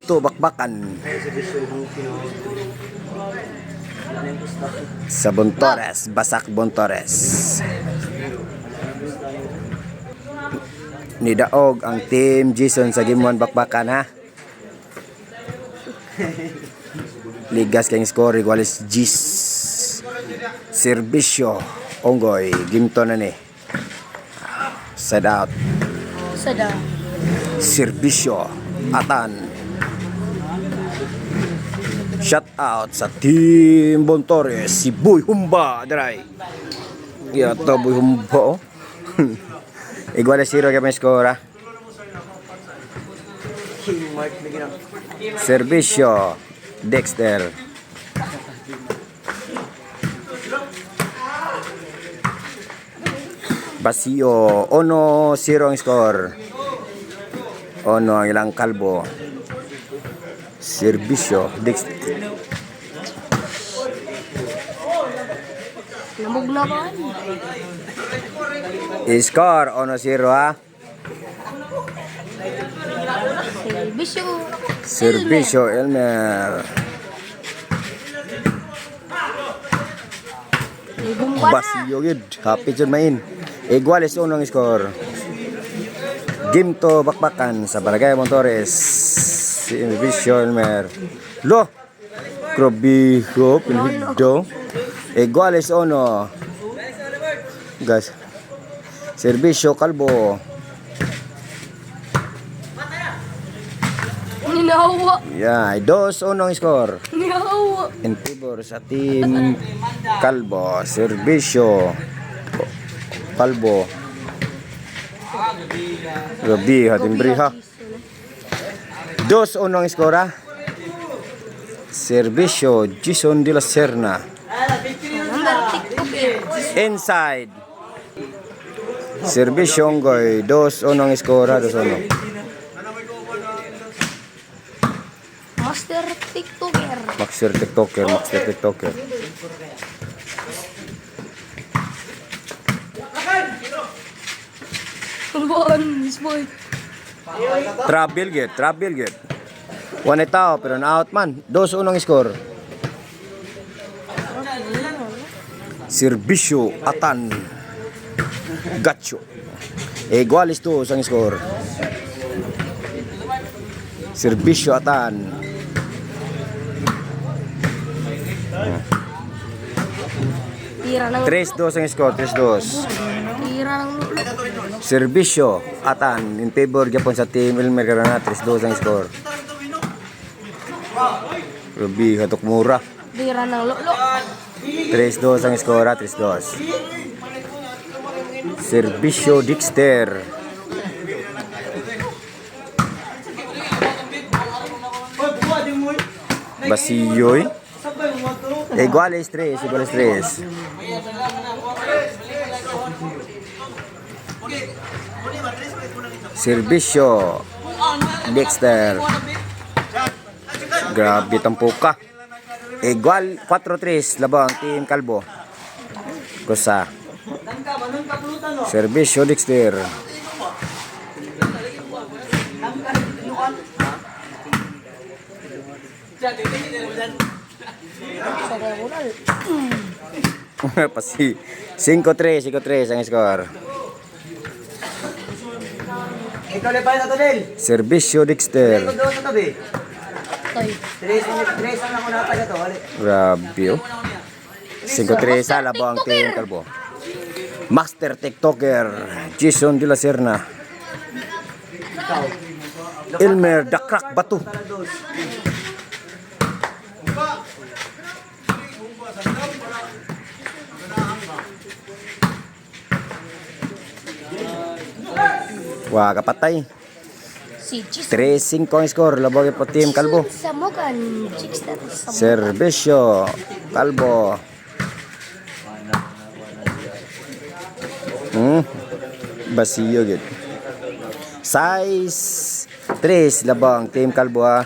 Ginto Bakbakan sa Bontores, Basak Bontores. Nidaog ang Team Jason sa Game 1 Bakbakan ha. Ligas kayong score iguales Gis. Serbisyo Onggoy Ginto na ni. Side out. Sada. Serbisyo Atan. Shout out sa Team Bontores, si Boy Humba Dray. Yato Boy Humba oh. Igual a 0 kami score ha. Serbisyo Dexter. Basio 1-0 ang score. Ono ang ilang kalbo. Serbisyo Dexter. Namugna ba? Score 1-0 ha. Serbisyo. Serbisyo Elmer. Basio gid. Happy jud main. Iguales 1 ang score. Ginto Bakbakan sa Barangay Bontores. Serbisyo Elmer. Lo. Grabe ko pinhido. Iguales 1. Guys. Serbisyo Kalbo. Ninahawa. Yeah, 2-1 ang score. Ninahawa. In favor sa Team Kalbo. Serbisyo Kalbo. Grabe hatimbre ha. 2-1 ang score ha. Serbisyo Jason de la Serna. Inside. Serbisyo Onggoy 2-1 ang score ha. 2-1. Master TikToker. Master TikToker, Master TikToker. Kulbaan, boy. Travel get. One tao pero na-out man. 2-1 ang score. Serbisyo Atan. Gacho. Iguales 2 ang score. Serbisyo Atan. Tira ng 3-2 ang score, 3-2. tira ng lulo. Serbisyo Atan in favor gyapon sa Team Elmer Carana, 3-2 ang score. Ruby hatok mura. Tira ng lulo. 3-2 ang score, 3-2. Serbisyo Dexter. Basiyoy. Iguales 3. Serbisyo Dexter. Grabe tampuka. Igual 4-3 labang Team Kalbo. Kusa. Serbisyo Dexter. Pasti 5-3 ang score. Ikaw na pa ito, Del. Serbisyo Dexter. Ikaw doon sa tabi. Toy. Tres ang ako natay ito. Grabe oh. 5-3 sa labang Team Kalbo. Master TikToker Jason de la Serna. Elmer Dakrak Batu. Wah, kapatay. Si Jis. 3-5 ang score. Labang po Team Kalbo. Samogan. Jixter. Samogan. Serbisyo Kalbo. Basiyo gid. Size 3 labang Team Kalbo ha.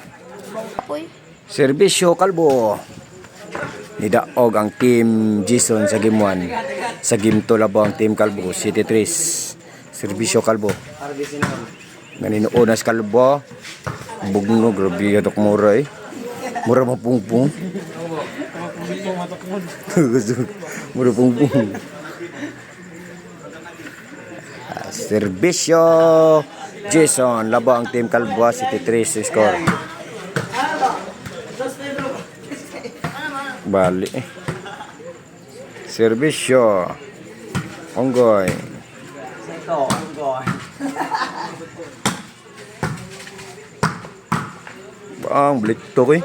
Apoy. Serbisyo Kalbo. Nidaog ang Team Jason sa Game 1. Sa Game 2 labang Team Kalbo. City 3. Serbisyo Kalbo. Ganinoon na si Kalbo. Bugno, grabe yatok mura eh. Mura mapungpung. Mura pungpung. Serbisyo Jason, labo ang Team Kalbo, City 3 sa score. Bali. Serbisyo Onggoy. Ito, ang goy. Bang, balik to ko eh.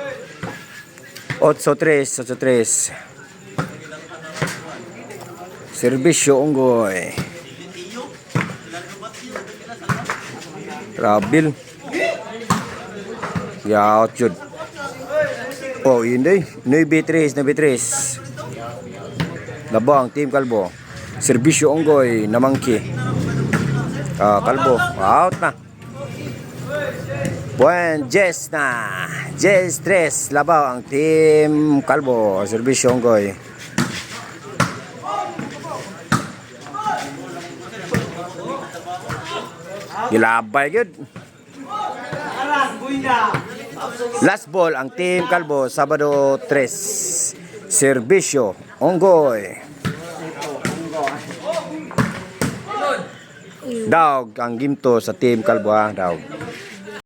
8-3, 8-3. Serbisyo Onggoy. Rabil. Yaot yun. Oh, yun day. 9-3, 9-3. Labang Team Kalbo. Serbisyo Onggoy, namangki. Kalbo, out na. Buen, Jess na. Jess 3, labaw ang Team Kalbo. Serbisyo Onggoy. Gilabay yun. Last ball ang Team Kalbo, Sabado 3. Serbisyo Onggoy. Daog ang ginto sa Team Kalbo, daog.